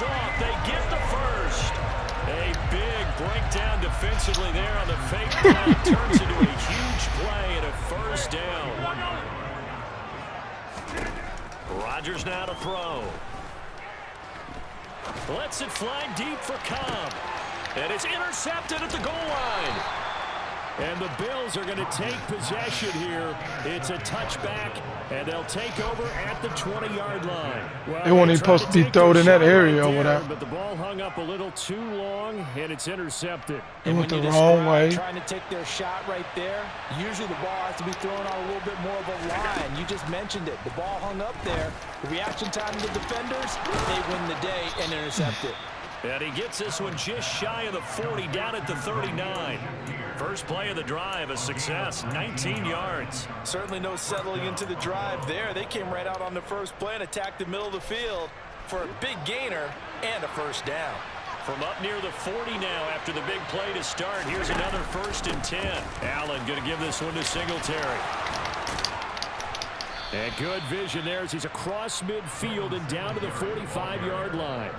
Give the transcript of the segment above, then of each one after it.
this off. They get the first. A big breakdown defensively there on the fake punt. Turns into a huge play and a first down. Rodgers now to throw. Lets it fly deep for Cobb. And it's intercepted at the goal line. And the Bills are going to take possession here. It's a touchback, and they'll take over at the 20-yard line. Well, they weren't even supposed to be thrown in that area or whatever. But the ball hung up a little too long, and it's intercepted. It went the wrong way. Trying to take their shot right there. Usually the ball has to be thrown on a little bit more of a line. You just mentioned it. The ball hung up there. The reaction time of the defenders, they win the day and intercept it. And he gets this one just shy of the 40, down at the 39. First play of the drive, a success, 19 yards. Certainly no settling into the drive there. They came right out on the first play and attacked the middle of the field for a big gainer and a first down. From up near the 40 now after the big play to start. Here's another 1st and 10. Allen going to give this one to Singletary. And good vision there as he's across midfield and down to the 45-yard line.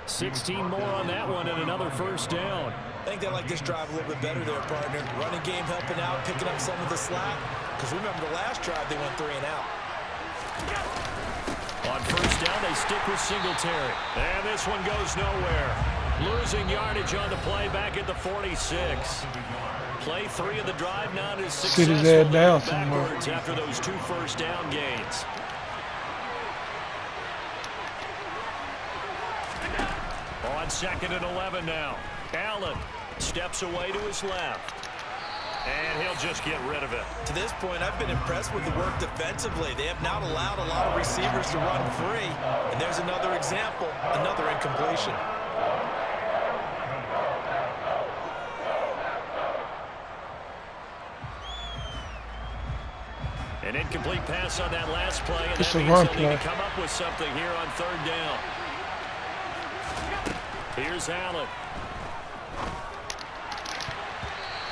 16 more on that one and another first down. I think they like this drive a little bit better there, partner. Running game helping out, picking up some of the slack. Because remember the last drive, they went 3 and out. On first down, they stick with Singletary. And this one goes nowhere. Losing yardage on the play back at the 46. Play 3 of the drive now is successful. Sit his head down somewhere. After those 2 first down gains. On 2nd and 11 now. Allen steps away to his left. And he'll just get rid of it. To this point, I've been impressed with the work defensively. They have not allowed a lot of receivers to run free. And there's another example, another incompletion. An incomplete pass on that last play. And it's that a means run they'll play. need to come up with something here on 3rd down. Here's Allen.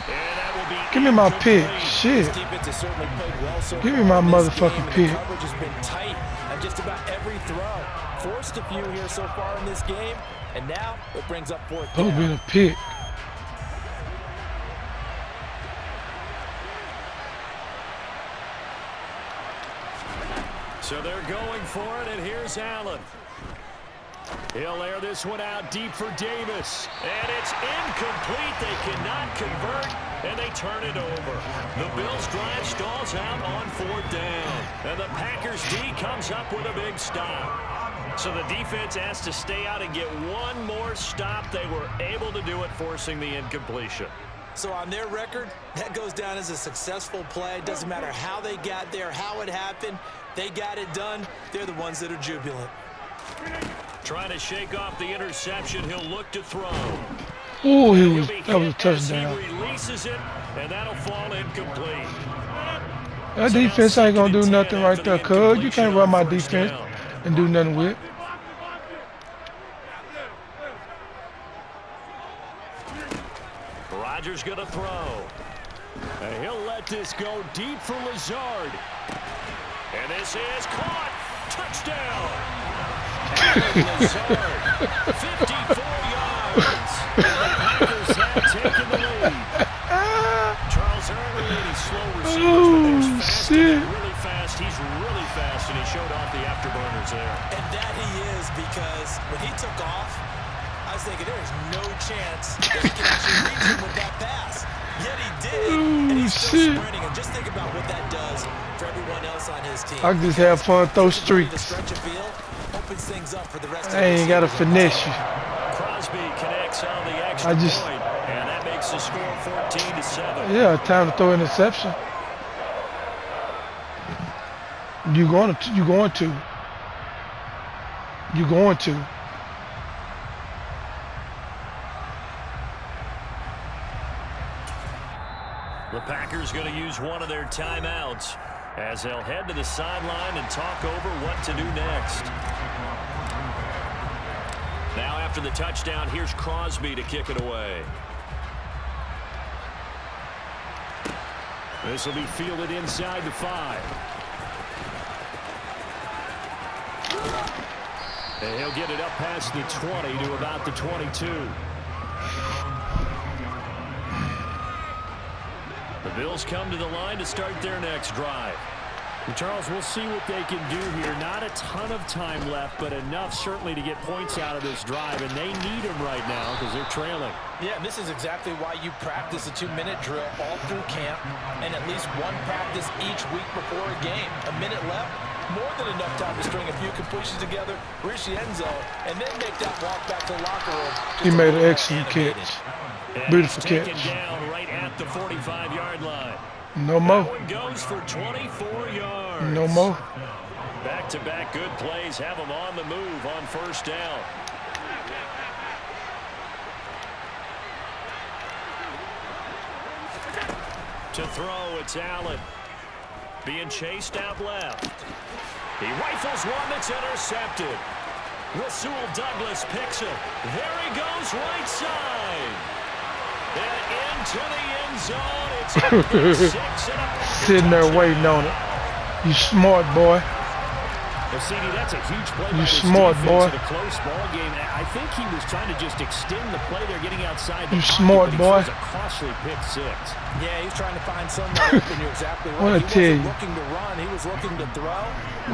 And that will be Give me my pick. Shit. Give me my motherfucking pick. Coverage has been tight on just about every throw. Forced a few here so far in this game, and now it brings up 4th down. That would be a pick. So they're going for it, and here's Allen. He'll air this one out deep for Davis. And it's incomplete. They cannot convert, and they turn it over. The Bills' drive stalls out on 4th down. And the Packers' D comes up with a big stop. So the defense has to stay out and get one more stop. They were able to do it, forcing the incompletion. So on their record, that goes down as a successful play. It doesn't matter how they got there, how it happened. They got it done. They're the ones that are jubilant. Trying to shake off the interception. He'll look to throw. Oh, that was a touchdown. He releases it, and that'll fall incomplete. That defense ain't going to do nothing right there, cuz. You can't run my defense and do nothing with it. Rodgers going to throw. And he'll let this go deep for Lazard. And this is caught. Touchdown. Lazard, 54 yards. The Packers have taken the lead. Charles early and he's slow receivers, but there's fast and really fast. He's really fast, and he showed off the afterburners there. And that he is, because when he took off, I was thinking there is no chance that he can actually reach him with that pass. Yet he did, and he's still sprinting. And just think about what that does for everyone else on his team. I can just have fun, throw streaks. The stretch of field opens things up for the rest of I ain't got to finesse you. Crosby connects on the extra point, and that makes the score 14-7. Yeah, time to throw an interception. You're going to. The Packers going to use one of their timeouts as they'll head to the sideline and talk over what to do next. Now after the touchdown, here's Crosby to kick it away. This will be fielded inside the 5. And he'll get it up past the 20 to about the 22. The Bills come to the line to start their next drive. And Charles, we'll see what they can do here. Not a ton of time left, but enough certainly to get points out of this drive, and they need them right now because they're trailing. Yeah, and this is exactly why you practice a 2-minute drill all through camp and at least one practice each week before a game. A minute left, more than enough time to string a few completions together, reach the end zone, and then make that walk back to the locker room. He made an excellent catch. Beautiful catch. Taken down right at the 45-yard line. No more. That one goes for 24 yards. No more. Back-to-back good plays have them on the move on first down. To throw, it's Allen. Being chased out left. He rifles one that's intercepted. Rasul Douglas picks it. There he goes right side. And into the end zone. It's a 6 and a Sitting there waiting on it. You smart boy. Well, CD, that's a huge play. You smart boy. In a close ball game. I think he was trying to just extend the play. They're getting outside. You smart boy. It was a costly pick 6. Yeah, he's trying to find someone open. You're exactly right. What I tell you. He wasn't looking to run. He was looking to throw.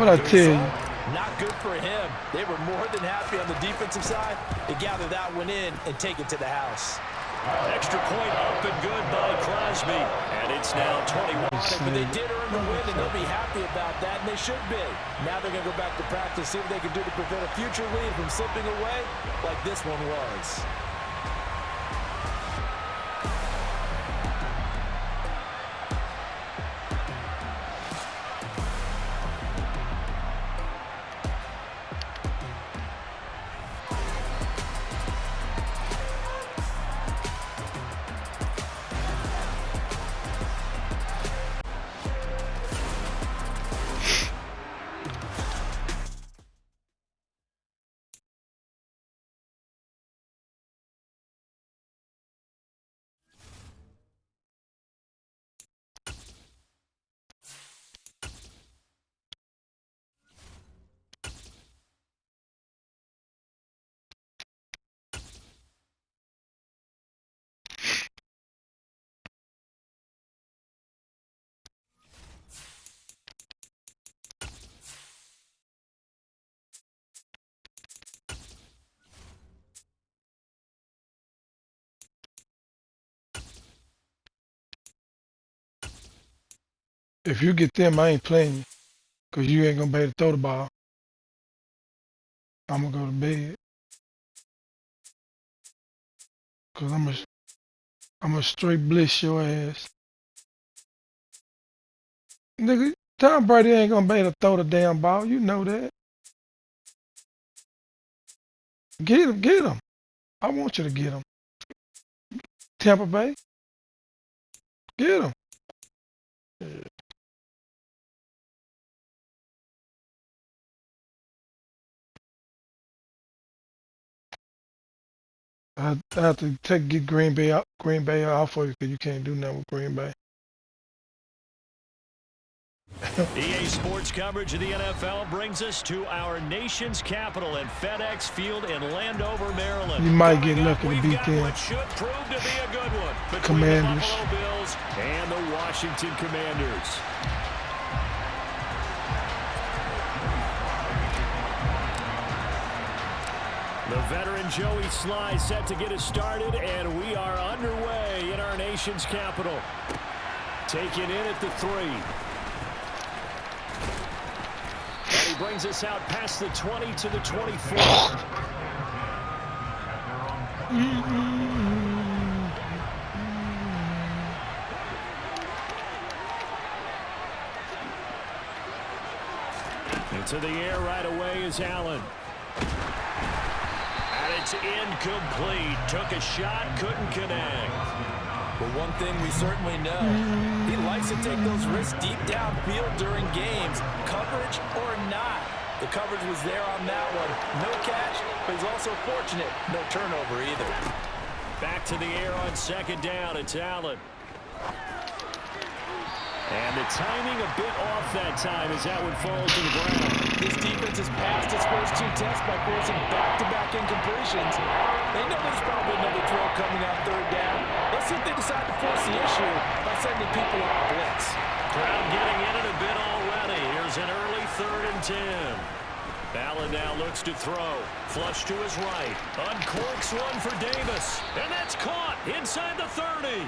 What I tell you. Not good for him. They were more than happy on the defensive side to gather that one in and take it to the house. Extra point up and good by Crosby. And it's now 21. But they did earn the win, and they'll be happy about that, and they should be. Now they're going to go back to practice, see what they can do to prevent a future lead from slipping away like this one was. If you get them, I ain't playing you. Because you ain't going to be able to throw the ball. I'm going to go to bed. Because I'm a straight bliss your ass. Nigga, Tom Brady ain't going to be able to throw the damn ball. You know that. Get him, get him. I want you to get him. Tampa Bay. Get him. I have to get Green Bay out for you because you can't do nothing with Green Bay. EA Sports coverage of the NFL brings us to our nation's capital at FedEx Field in Landover, Maryland. You might get lucky to beat them. What should prove to be a good one between Commanders. the Buffalo Bills and the Washington Commanders. The veteran Joey Sly set to get us started, and we are underway in our nation's capital. Taken in at the 3. And he brings us out past the 20 to the 24. Into the air right away is Allen. And it's incomplete. Took a shot, couldn't connect. But one thing we certainly know, he likes to take those risks deep downfield during games, coverage or not. The coverage was there on that one. No catch, but he's also fortunate. No turnover either. Back to the air on second down. It's Allen. And the timing a bit off that time as that one falls to the ground. This defense has passed its first 2 tests by forcing back-to-back incompletions. They know there's probably another throw coming on 3rd down. Let's see if they decide to force the issue by sending people on a blitz. Crowd getting in it a bit already. Here's an early 3rd and 10. Allen now looks to throw. Flush to his right. Uncorks one for Davis. And that's caught inside the 30.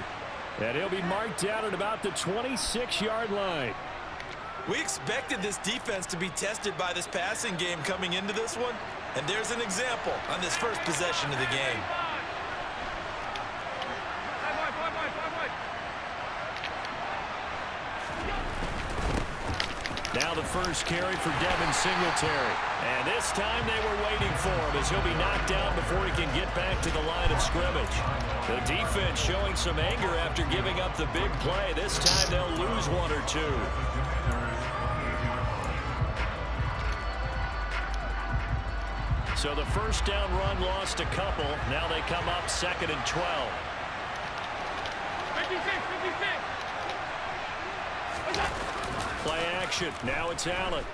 And he'll be marked out at about the 26-yard line. We expected this defense to be tested by this passing game coming into this one. And there's an example on this first possession of the game. Now the first carry for Devin Singletary. And this time they were waiting for him as he'll be knocked down before he can get back to the line of scrimmage. The defense showing some anger after giving up the big play. This time they'll lose 1 or 2. So the first down run lost a couple. Now they come up 2nd and 12. 56. Play action. Now it's Allen.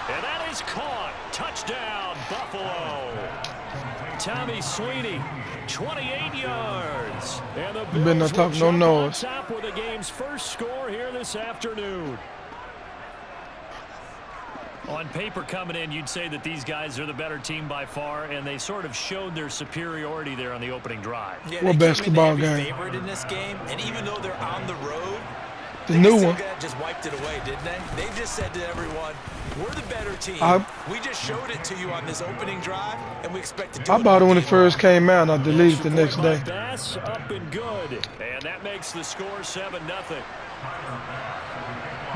And that is caught. Touchdown, Buffalo. Tommy Sweeney, 28 yards. And the Bills will jump on top with the game's first score here this afternoon. On paper coming in, you'd say that these guys are the better team by far, and they sort of showed their superiority there on the opening drive. Yeah, what basketball game? Favorite in this game, and even though they're on the road, the new one just wiped it away, didn't they? They just said to everyone, "We're the better team. We just showed it to you on this opening drive, and we expect to do it." I bought it when it first came out. I deleted it the next day. Bass up and good, and that makes the score 7-0.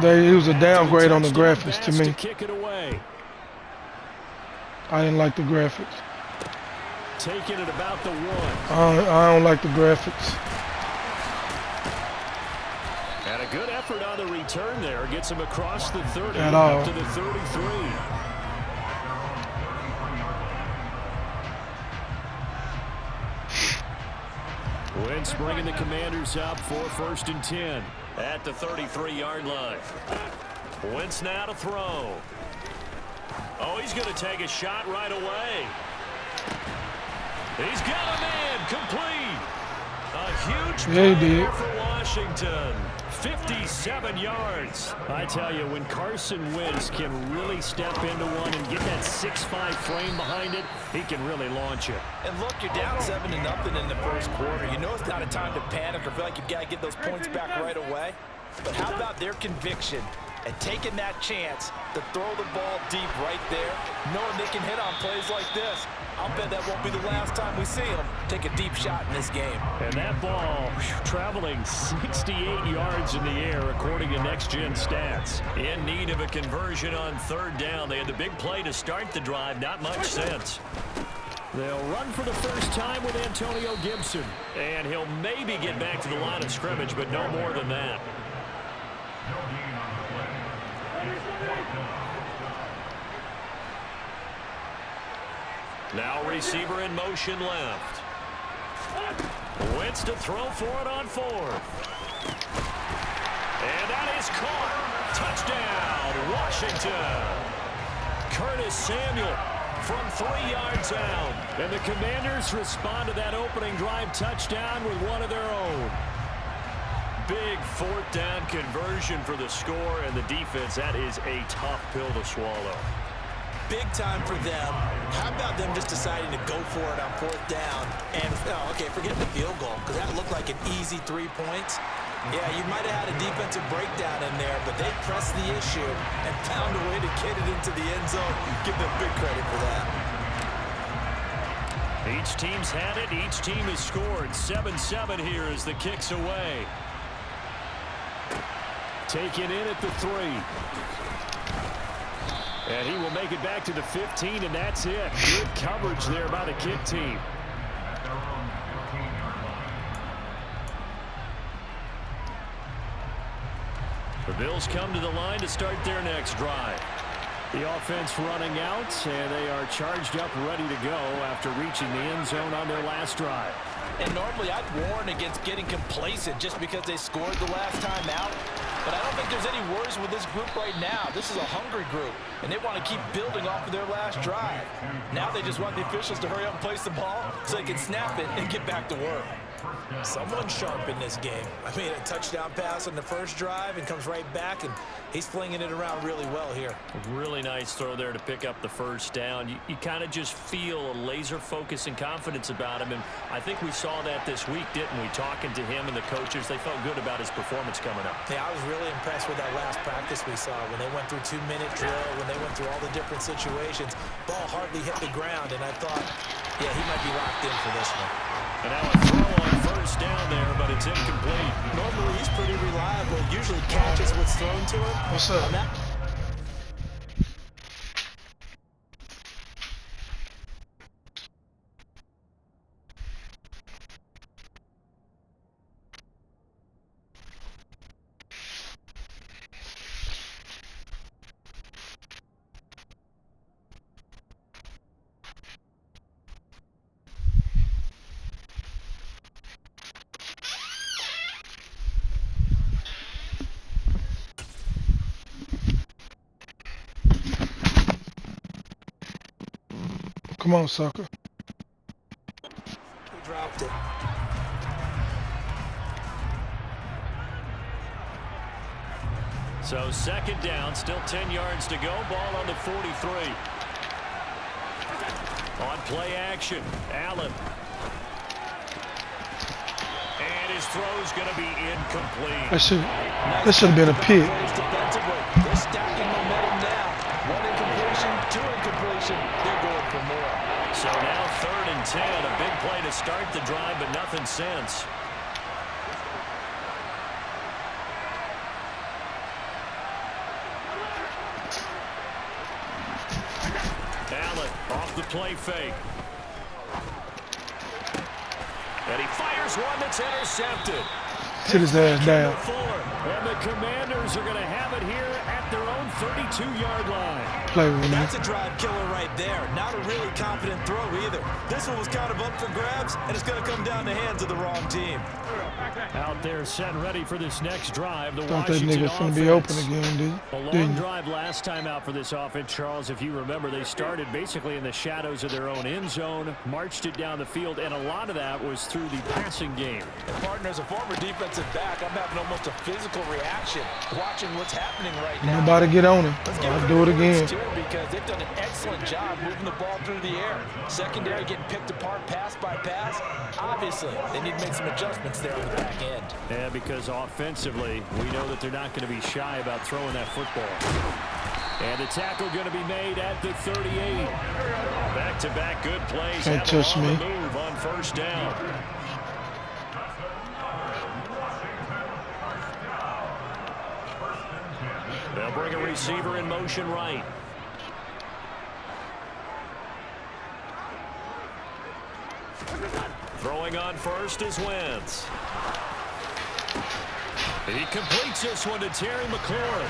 It was a downgrade on the graphics to me. Kick it away. I didn't like the graphics. Taking it about the 1. I don't like the graphics. And a good effort on the return there. Gets him across the 30 at all. Up to the 33. Wentz bringing the Commanders up for 1st and 10 at the 33-yard line. Wentz now to throw. Oh, he's going to take a shot right away. He's got a man complete. A huge play for Washington. 57 yards. I tell you, when Carson Wentz can really step into one and get that 6'5" frame behind it, he can really launch it. And look, you're down 7-0 in the first quarter. You know it's not a time to panic or feel like you've got to get those points back right away. But how about their conviction and taking that chance to throw the ball deep right there, knowing they can hit on plays like this? I'll bet that won't be the last time we see them take a deep shot in this game. And that ball traveling 68 yards in the air, according to Next Gen Stats. In need of a conversion on 3rd down. They had the big play to start the drive. Not much sense. They'll run for the first time with Antonio Gibson. And he'll maybe get back to the line of scrimmage, but no more than that. Now receiver in motion left. Wentz to throw for it on 4th. And that is caught. Touchdown, Washington. Curtis Samuel from 3 yards out. And the Commanders respond to that opening drive touchdown with one of their own. Big 4th down conversion for the score, and the defense, that is a tough pill to swallow. Big time for them. How about them just deciding to go for it on 4th down? And, okay, forget the field goal, because that looked like an easy 3 points. Yeah, you might have had a defensive breakdown in there, but they pressed the issue and found a way to get it into the end zone. Give them big credit for that. Each team's had it. Each team has scored. 7-7 here as the kick's away. Taken in at the 3. And he will make it back to the 15, and that's it. Good coverage there by the kick team. The Bills come to the line to start their next drive. The offense running out, and they are charged up, ready to go after reaching the end zone on their last drive. And normally I'd warn against getting complacent just because they scored the last time out. But I don't think there's any worries with this group right now. This is a hungry group, and they want to keep building off of their last drive. Now they just want the officials to hurry up and place the ball so they can snap it and get back to work. Someone sharp in this game. I mean, a touchdown pass on the first drive and comes right back, and he's flinging it around really well here. A really nice throw there to pick up the first down. You kind of just feel a laser focus and confidence about him, and I think we saw that this week, didn't we? Talking to him and the coaches, they felt good about his performance coming up. Yeah, I was really impressed with that last practice we saw when they went through 2-minute drill, when they went through all the different situations. Ball hardly hit the ground, and I thought, yeah, he might be locked in for this one. And now a throw on first down there, but it's incomplete. Normally, he's pretty reliable. Usually catches what's thrown to him. What's up? Come on, sucker. He dropped it. So second down, still 10 yards to go. Ball on the 43. On play action, Allen. And his throw's going to be incomplete. That should have been a pick. They're stacking momentum now. One incompletion, two incompletion. They're going for more. So now 3rd and 10. A big play to start the drive, but nothing since. Allen off the play fake. And he fires one that's intercepted. Sit his ass down. And the Commanders are going to have it here at their own 32-yard line. Play with me. That's a drive killer right there. Not a really confident throw either. This one was kind of up for grabs, and it's going to come down the hands of the wrong team. Out there set ready for this next drive. The Thought that Washington nigga's gonna be open again, A long drive last time out for this offense, Charles. If you remember, they started basically in the shadows of their own end zone, marched it down the field, and a lot of that was through the passing game. And partner, as a former defensive back, I'm having almost a physical reaction watching what's happening right now. Nobody get on him. I'll do it again. Because they've done an excellent job moving the ball through the air. Secondary getting picked apart pass by pass. Obviously, they need to make some adjustments there on the back end. Yeah, because offensively, we know that they're not going to be shy about throwing that football. And the tackle going to be made at the 38. Back-to-back good plays. Can't touch me. Move on first down. They'll bring a receiver in motion right. Throwing on first is Wentz. He completes this one to Terry McLaurin.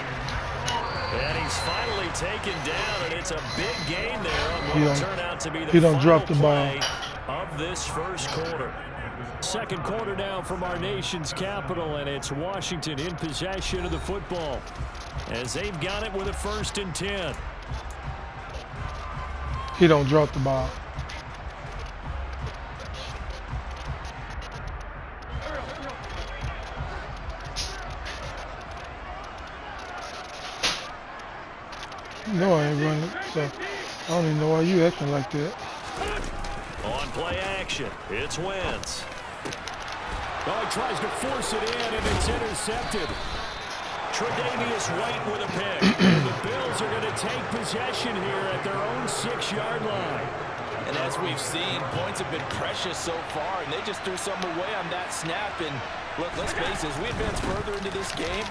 And he's finally taken down, and it's a big gain there on what will turn out to be the final play of this first quarter. Second quarter now from our nation's capital, and it's Washington in possession of the football as they've got it with a 1st and 10. He don't drop the ball. No, I ain't running, so I don't even know why you acting like that. On play action, it's Wentz. Oh, he tries to force it in, and it's intercepted. Tre'Davious White with a pick. And the Bills are going to take possession here at their own 6-yard line. And as we've seen, points have been precious so far, and they just threw some away on that snap. And look, let's face it, as we advance further into this game,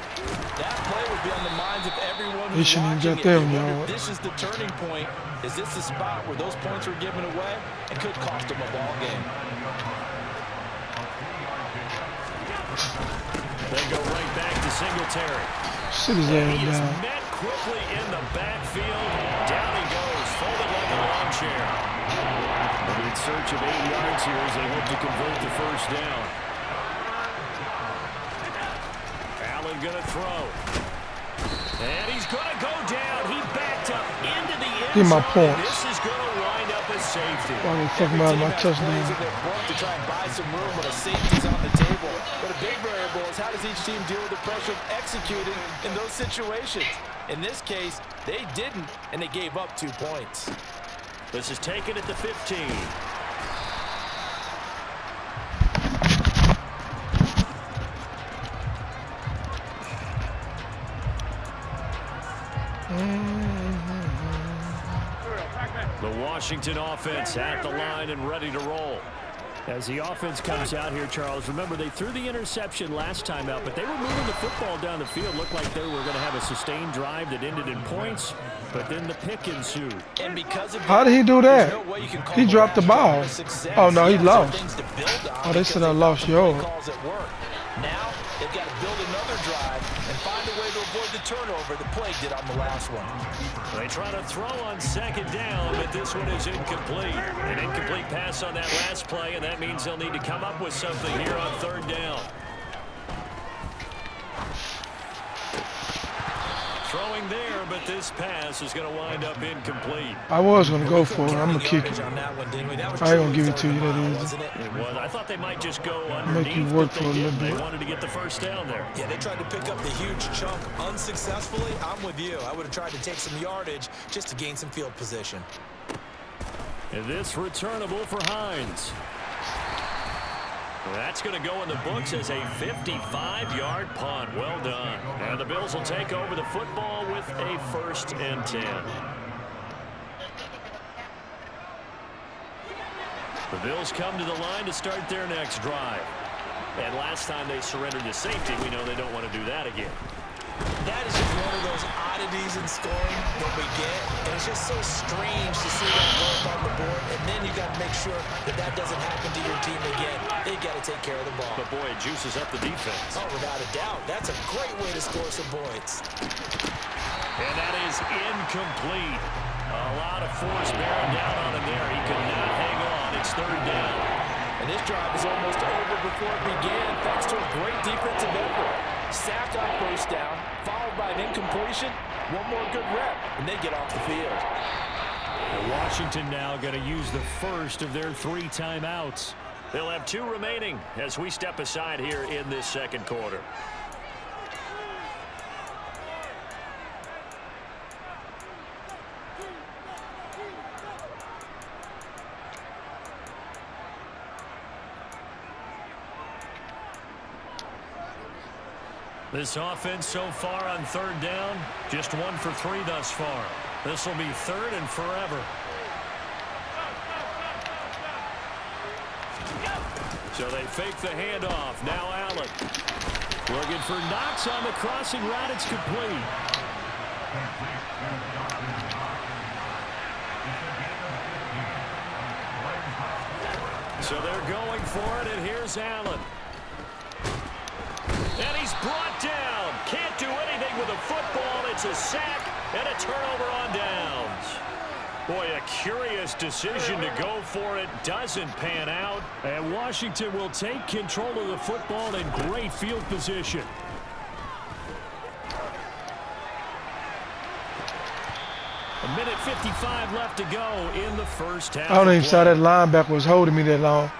that play would be on the minds of everyone who's watching it. This is the turning point. Is this the spot where those points were given away and could cost them a ball game? They go right back to Singletary. Sit his ass He is down. met quickly in the backfield. Down he goes, folded like a lawn chair. But it's search of 8 yards here as they hope to convert the first down. Allen going to throw. And he's going to go down. He backed up into the end Give my zone. points. This is going to wind up as safety. Why they took me out of my touchdown? To try and buy some room when a safety's on the table. But a big variable is how does each team deal with the pressure of executing in those situations? In this case, they didn't, and they gave up 2 points. This is taken at the 15. The Washington offense at the line and ready to roll. As the offense comes out here, Charles, remember they threw the interception last time out, but they were moving the football down the field. Looked like they were going to have a sustained drive that ended in points, but then the pick ensued. And because of How did he do that? He dropped the ball. Oh, no, he lost. Oh, they said I lost yards. Now they've got to build another drive and find a way to avoid the turnover the play did on the last one. They try to throw on second down, but this one is incomplete. An incomplete pass on that last play, and that means they'll need to come up with something here on third down. Throwing there, but this pass is going to wind up incomplete. I was going to go for it. I'm going to kick it. I ain't going to give it to you that easy. It was. I thought they might just go underneath. Make you work for a little They bit. wanted to get the first down there. Yeah, they tried to pick up the huge chunk unsuccessfully. I'm with you. I would have tried to take some yardage just to gain some field position. And this returnable for Hines. That's going to go in the books as a 55-yard punt. Well done. And the Bills will take over the football with a 1st and 10. The Bills come to the line to start their next drive. And last time they surrendered to safety, we know they don't want to do that again. That is just one of those oddities in scoring that we get, and it's just so strange to see that go up on the board, and then you got to make sure that that doesn't happen to your team again. They got to take care of the ball. But boy, it juices up the defense. Oh, without a doubt. That's a great way to score some points. And that is incomplete. A lot of force bearing down on him there. He could not hang on. It's third down. And this drive is almost over before it began, thanks to a great defensive effort. Sacked on first down, followed by an incompletion. One more good rep, and they get off the field. And Washington now going to use the first of their 3 timeouts. They'll have 2 remaining as we step aside here in this second quarter. This offense so far on third down, just 1 for 3 thus far. This will be 3rd and forever. So they fake the handoff. Now Allen. Looking for Knox on the crossing route. It's complete. So they're going for it, and here's Allen. And he's brought down. Can't do anything with a football. It's a sack and a turnover on downs. Boy, a curious decision to go for it. Doesn't pan out. And Washington will take control of the football in great field position. A minute 55 left to go in the first half. I don't even saw that linebacker was holding me that long.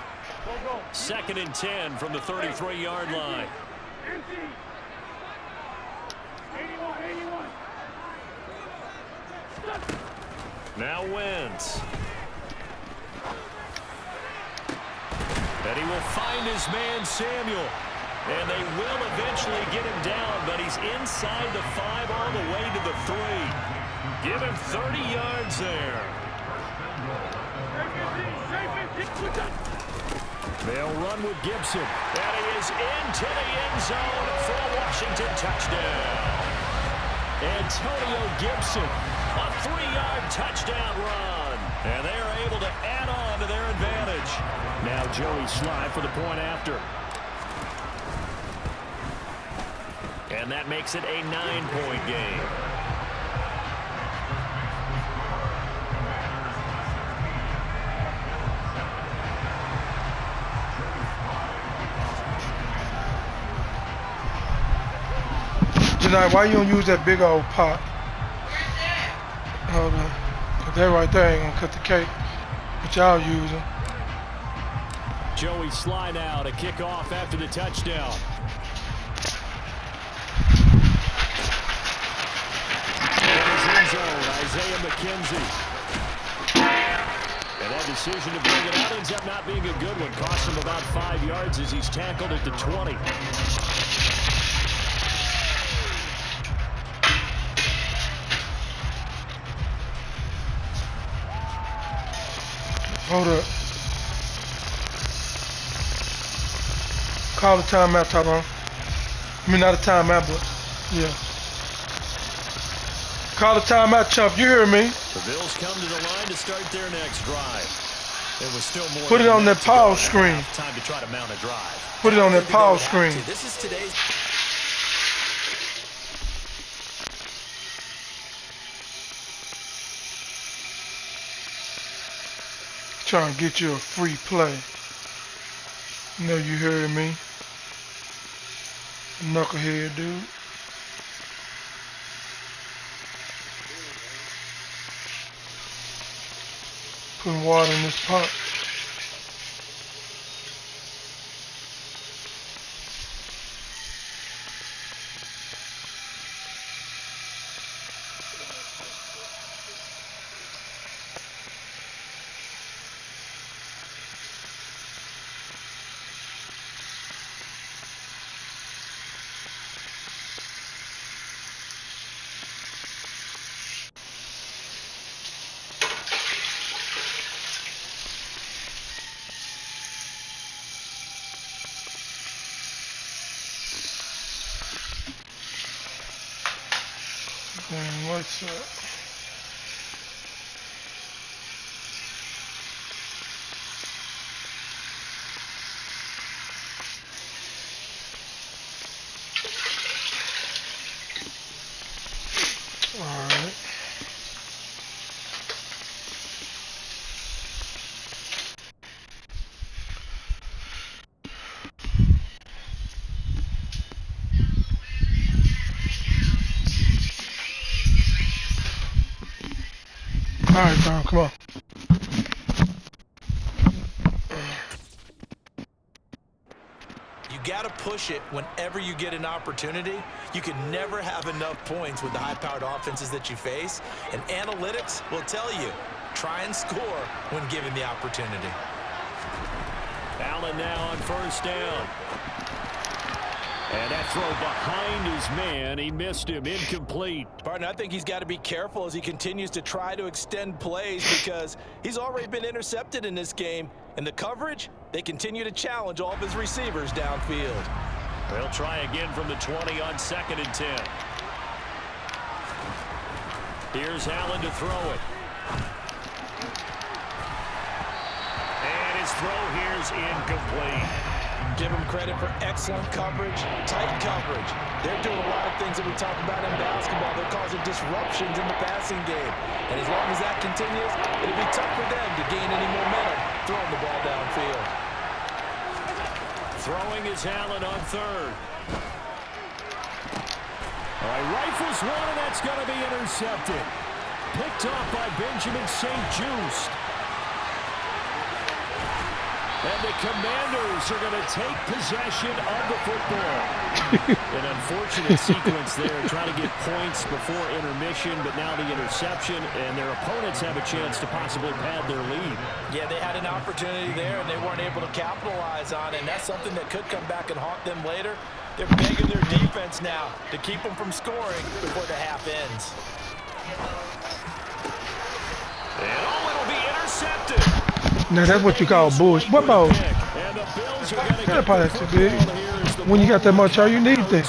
2nd and 10 from the 33-yard line. Now Wentz. And he will find his man Samuel. And they will eventually get him down, but he's inside the 5 all the way to the 3. Give him 30 yards there. They'll run with Gibson. And he is into the end zone for a Washington touchdown. Antonio Gibson, a 3-yard touchdown run. And they are able to add on to their advantage. Now Joey Sly for the point after. And that makes it a 9-point game. tonight, why you don't use that big old pot? Hold on. 'Cause that right there ain't gonna cut the cake. But y'all using. Joey Sly now to kick off after the touchdown. In his end zone, Isaiah McKenzie. And that decision to bring it out ends up not being a good one. Cost him about 5 yards as he's tackled at the 20. Hold up. Call the timeout, Tyrone. I mean, not a timeout, but yeah. Call the timeout, Chump. You hear me? The Bills come to the line to start their next drive. It was still more. Put it on that pause screen. Time to try to mount a drive. Put it on that pause screen. This is today's. Trying to get you a free play. You know you heard me. Knucklehead, dude. Putting water in this pot. What's up? All right. All right, Tom, come on. You got to push it whenever you get an opportunity. You can never have enough points with the high-powered offenses that you face. And analytics will tell you, try and score when given the opportunity. Allen now on first down. And that throw behind his man, he missed him, incomplete. Partner, I think he's got to be careful as he continues to try to extend plays because he's already been intercepted in this game. And the coverage, they continue to challenge all of his receivers downfield. They'll try again from the 20 on 2nd and 10. Here's Allen to throw it. And his throw here's incomplete. Give them credit for excellent coverage, tight coverage. They're doing a lot of things that we talk about in basketball. They're causing disruptions in the passing game. And as long as that continues, it'll be tough for them to gain any momentum throwing the ball downfield. Throwing is Allen on 3rd. All right, rifles one, and that's going to be intercepted. Picked off by Benjamin St. Juste. And the Commanders are going to take possession of the football. An unfortunate sequence there, trying to get points before intermission, but now the interception, and their opponents have a chance to possibly pad their lead. Yeah, they had an opportunity there, and they weren't able to capitalize on it, and that's something that could come back and haunt them later. They're begging their defense now to keep them from scoring before the half ends. And it'll be intercepted. Now that's what you call bullshit. What about? That part too big. When you got that much, all you need there.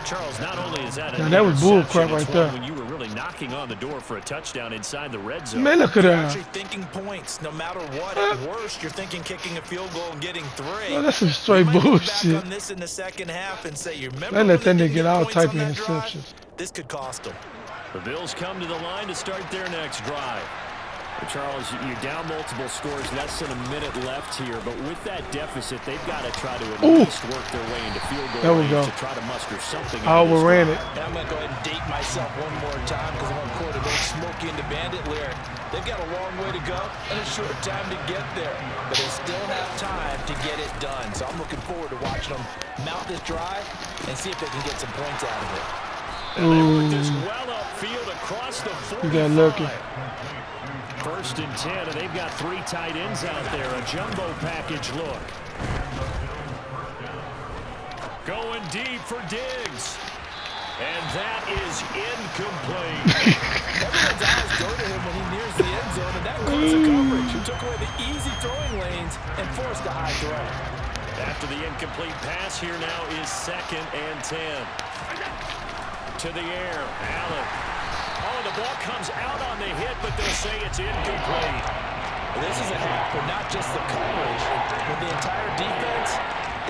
Charles, not only is that now that was bull crap right there. When you were really knocking on the door for a touchdown inside the red zone. Man, look at that. Actually thinking points, no matter what. At worst, you're thinking kicking a field goal and getting 3. Oh, that's some straight bullshit. Back on this in the second half and say, you remember they let that when nigga get all type of drive? interceptions. This could cost them. The Bills come to the line to start their next drive. Charles, you're down multiple scores, less than a minute left here, but with that deficit, they've got to try to at least work their way into field goal range to try to muster something. I overran it. And I'm going to go ahead and date myself one more time because I'm going to quote an old Smokey and the Bandit lyric. They've got a long way to go and a short time to get there, but they still have time to get it done. So I'm looking forward to watching them mount this drive and see if they can get some points out of it. And they put this well upfield across the 45. You got lucky. 1st and 10, and they've got 3 tight ends out there. A jumbo package look. Going deep for Diggs. And that is incomplete. Everyone's eyes go to him when he nears the end zone, and that includes the coverage, who took away the easy throwing lanes and forced a high throw. After the incomplete pass, here now is 2nd and 10. To the air, Allen. Oh, the ball comes out on the hit, but they'll say it's incomplete. This is a half, but not just the coverage. But the entire defense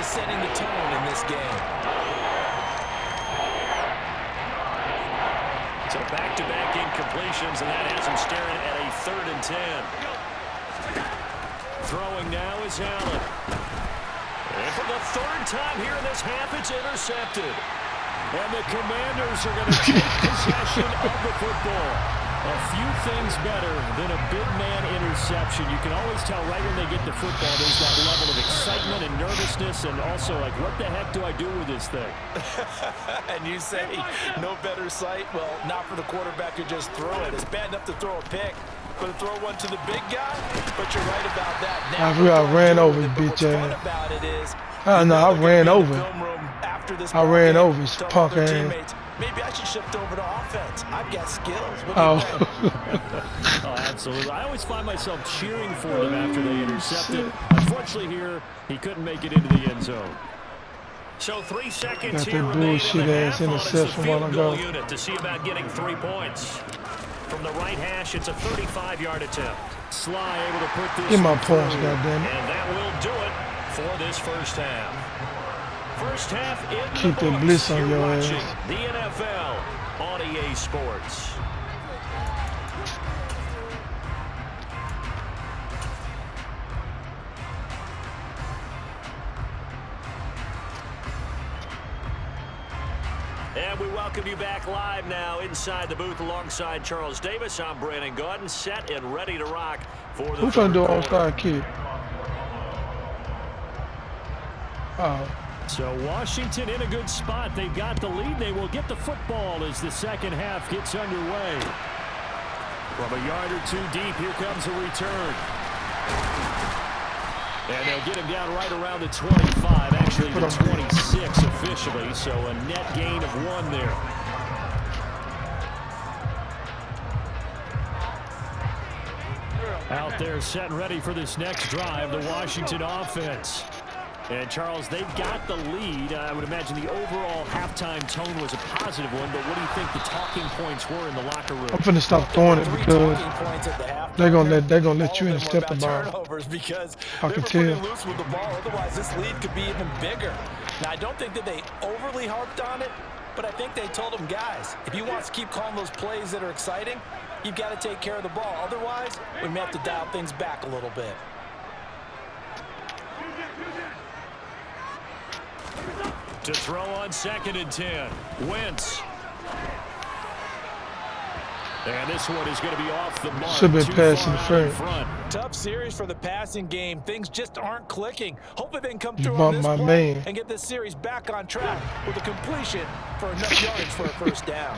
is setting the tone in this game. So back-to-back incompletions, and that has him staring at a 3rd and 10. Throwing now is Allen. And for the 3rd time here in this half, it's intercepted. And the Commanders are going to take possession of the football. A few things better than a big man interception. You can always tell right when they get the football, there's that level of excitement and nervousness, and also like, what the heck do I do with this thing? And you say, no better sight? Well, not for the quarterback to just throw it. It's bad enough to throw a pick, but to throw one to the big guy? But you're right about that. Now, I ran over his bitch ass. About it is, I know, I ran over. I ran over his punk ass. Maybe I should shift over to offense. I've got skills. Oh, absolutely. I always find myself cheering for them after they intercepted. Unfortunately here, he couldn't make it into the end zone. So 3 seconds here remain in the half on the field goal unit to see about getting 3 points. From the right hash, it's a 35-yard attempt. Sly able to put this. Get my points, goddammit. And that will do it for this first half. First half in Keep the bliss on your ass. The NFL on EA Sports. And we welcome you back live now inside the booth alongside Charles Davis. I'm Brandon Gaudin, set and ready to rock for the Who's going to do an all-star kick? Oh. So Washington in a good spot. They've got the lead. They will get the football as the second half gets underway. From a yard or 2 deep, here comes a return. And they'll get him down right around the 25, actually the 26 officially, so a net gain of 1 there. Out there set and ready for this next drive, the Washington offense. And, Charles, they've got the lead. I would imagine the overall halftime tone was a positive one, but what do you think the talking points were in the locker room? I'm finna stop throwing it because they're gonna let you intercept the ball. I can tell. Loose with the ball. Otherwise, this lead could be even bigger. Now, I don't think that they overly harped on it, but I think they told them, guys, if you want to keep calling those plays that are exciting, you've got to take care of the ball. Otherwise, we may have to dial things back a little bit. To throw on 2nd and 10. Wentz. And this one is going to be off the mark. Should have been passing front. Tough series for the passing game. Things just aren't clicking. Hopefully they can come through on this my play man and get this series back on track with a completion for enough yards for a first down.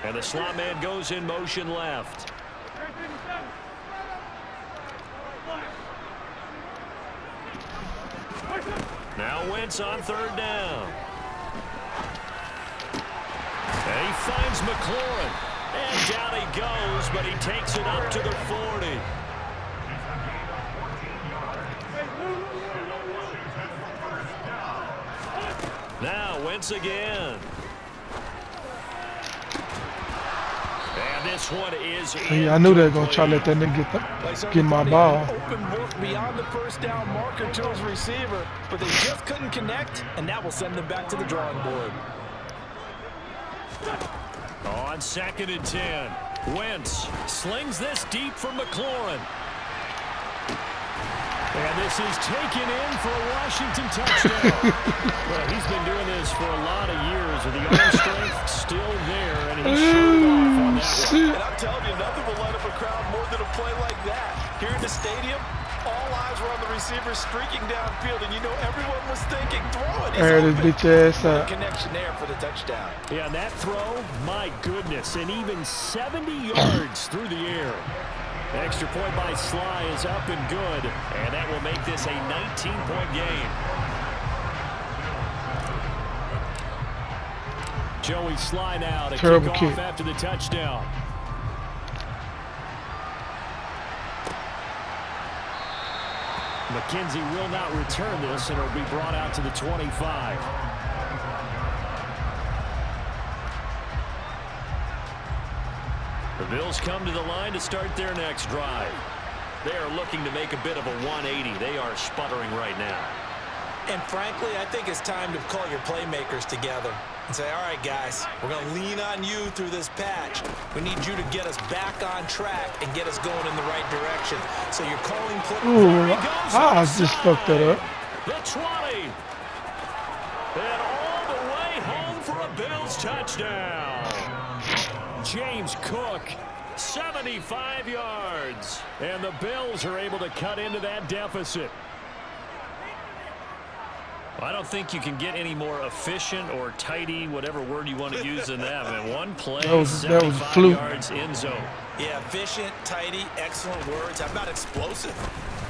And the slot man goes in motion left. Now Wentz on 3rd down. And he finds McLaurin. And down he goes, but he takes it up to the 40. Now Wentz again. And this one is in. I knew they were going to try to let that nigga get my ball. Open look beyond the first down marker to his receiver, but they just couldn't connect, and that will send them back to the drawing board. On 2nd and 10. Wentz slings this deep for McLaurin. And this is taken in for a Washington touchdown. Well, he's been doing this for a lot of years with the arm strength still there, and he showed off on that one. And I'm telling you, nothing will light up a crowd more than a play like that. Here in the stadium, all eyes were on the receiver streaking downfield, and you know everyone was thinking, throw it. There this bitch ass up. Connection there for the touchdown. Yeah, and that throw, my goodness, and even 70 yards through the air. Extra point by Sly is up and good, and that will make this a 19-point game. Joey Sly now to Terrible kick kick off after the touchdown. McKenzie will not return this, and it'll be brought out to the 25. The Bills come to the line to start their next drive. They are looking to make a bit of a 180. They are sputtering right now. And frankly, I think it's time to call your playmakers together and say, all right, guys, we're going to lean on you through this patch. We need you to get us back on track and get us going in the right direction. So you're calling play. Ooh, I just fucked that up. The 20. And all the way home for a Bills touchdown. James Cook, 75 yards. And the Bills are able to cut into that deficit. I don't think you can get any more efficient or tidy, whatever word you want to use in that. I mean, one play, that was 75 fluke. yards in zone. Yeah, efficient, tidy, excellent words. How about explosive?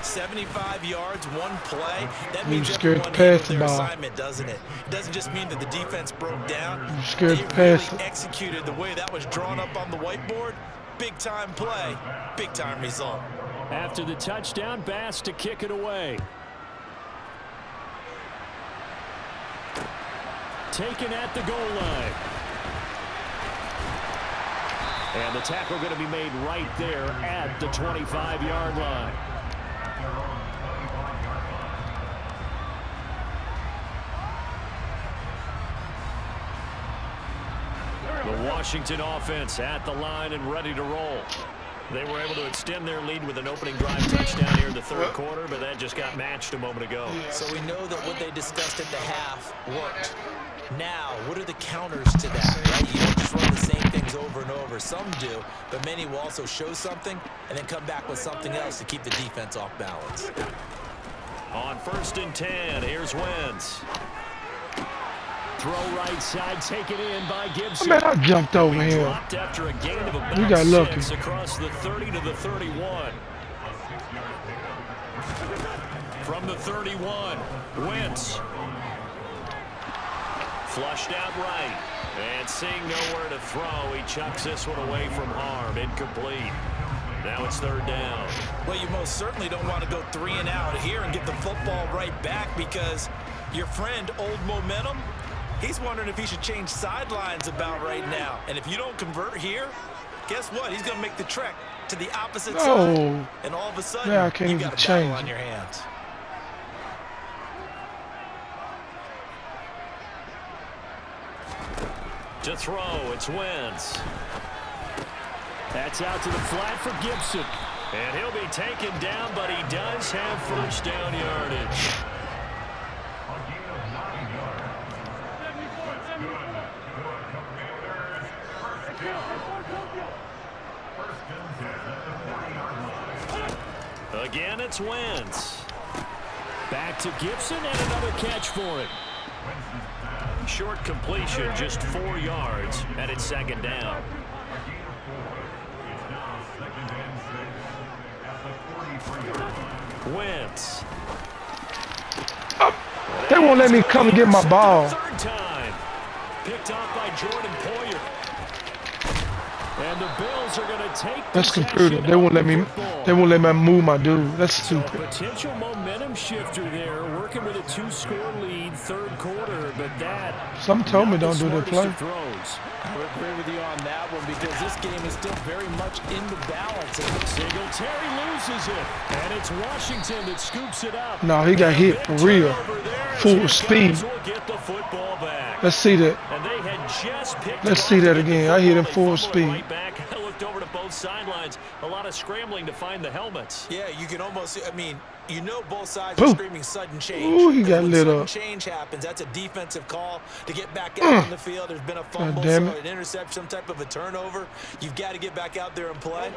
75 yards, one play. That means scared to everyone pass handled the their ball. assignment, doesn't it? It doesn't just mean that the defense broke down. You scared they to pass really it. executed the way that was drawn up on the whiteboard. Big time play, big time result. After the touchdown, Bass to kick it away. Taken at the goal line. And the tackle going to be made right there at the 25-yard line. The Washington offense at the line and ready to roll. They were able to extend their lead with an opening drive touchdown here in the third quarter, but that just got matched a moment ago. So we know that what they discussed at the half worked. Now, what are the counters to that, right? You don't just run the same things over and over. Some do, but many will also show something and then come back with something else to keep the defense off balance. On 1st and 10, here's Wentz. Throw right side, taken in by Gibson. Man, I jumped over him. Dropped after a gain of about You got lucky. 6 across the 30 to the 31. From the 31, Wentz. Flushed out right. And seeing nowhere to throw, he chucks this one away from harm. Incomplete. Now it's 3rd down. Well, you most certainly don't want to go 3 and out here and get the football right back because your friend, Old Momentum, he's wondering if he should change sidelines about right now. And if you don't convert here, guess what? He's going to make the trek to the opposite side. And all of a sudden, Yeah, I can't you've even got a battle change on it. your hands. To throw, it's Wentz. That's out to the flat for Gibson. And he'll be taken down, but he does have 1st down yardage. Again, it's Wentz. Back to Gibson and another catch for him. Short completion, just 4 yards, and it's 2nd down. Wentz. They won't let me come and get my ball. 3rd time. Picked off by Jordan Poyer. And the Bills are going to take That's possession computer. They won't let of me. the football. They won't let me move my dude. That's So stupid. potential momentum shifter there, working with a 2-score lead, 3rd quarter, but that Something told me not don't the do that smartest play. of throws. I would agree with you on that one because this game is still very much in the balance. Singletary loses it, and it's Washington that scoops it up. No, he got hit for real. Full speed. Will get the football back. Let's see that. And they had just picked Let's it see up that to get again. the I hit him football. full They fumble it speed. right back. I looked over to both sidelines. A lot of scrambling to find the helmets. Yeah, you can almost, I mean, you know both sides Boom. are screaming sudden change. Ooh, he got when lit sudden up. change happens, that's a defensive call to get back out on the field. There's been a fumble, damn so it. an interception, some type of a turnover. You've got to get back out there and play.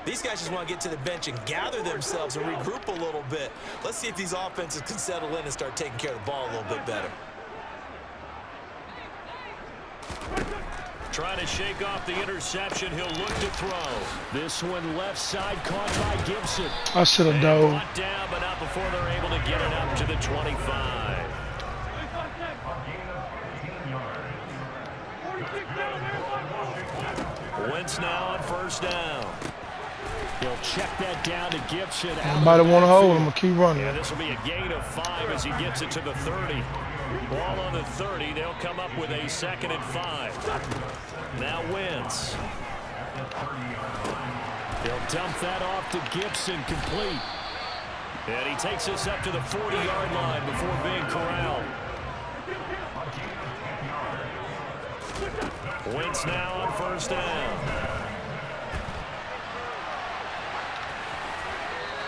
These guys just want to get to the bench and gather themselves and regroup a little bit. Let's see if these offenses can settle in and start taking care of the ball a little bit better. Trying to shake off the interception. He'll look to throw. This one left side caught by Gibson. I should have dove. Brought down, but not before they're able to get it up to the 25. Wentz now on first down. He'll check that down to Gibson. Anybody want to hold him, keep running. Yeah, this will be a gain of 5 as he gets it to the 30. Ball on the 30. They'll come up with a 2nd and 5. Now Wentz. He'll dump that off to Gibson, complete. And he takes us up to the 40-yard line before being corralled. Wentz now on first down.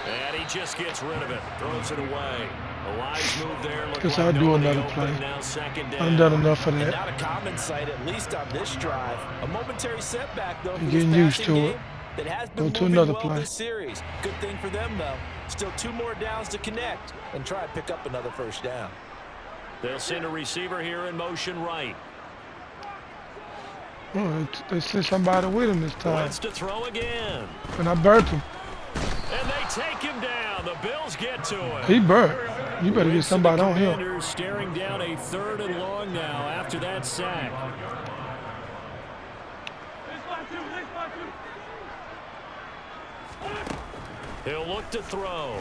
And he just gets rid of it. Throws it away. A wise move there. Guess I'll do another play. I've done enough of And that. not a common sight, at least on this drive. A momentary setback, though, for You're this getting used passing to game it. that has been Go to moving another well play. this series. Good thing for them, though. Still 2 more downs to connect and try to pick up another first down. They'll send a receiver here in motion right. Oh, they sent somebody with him this time. Wants to throw again. And I burnt him. And they take him down. The Bills get to him. He burnt. You better get somebody on him. Commanders staring down a 3rd and long now after that sack. He'll look to throw.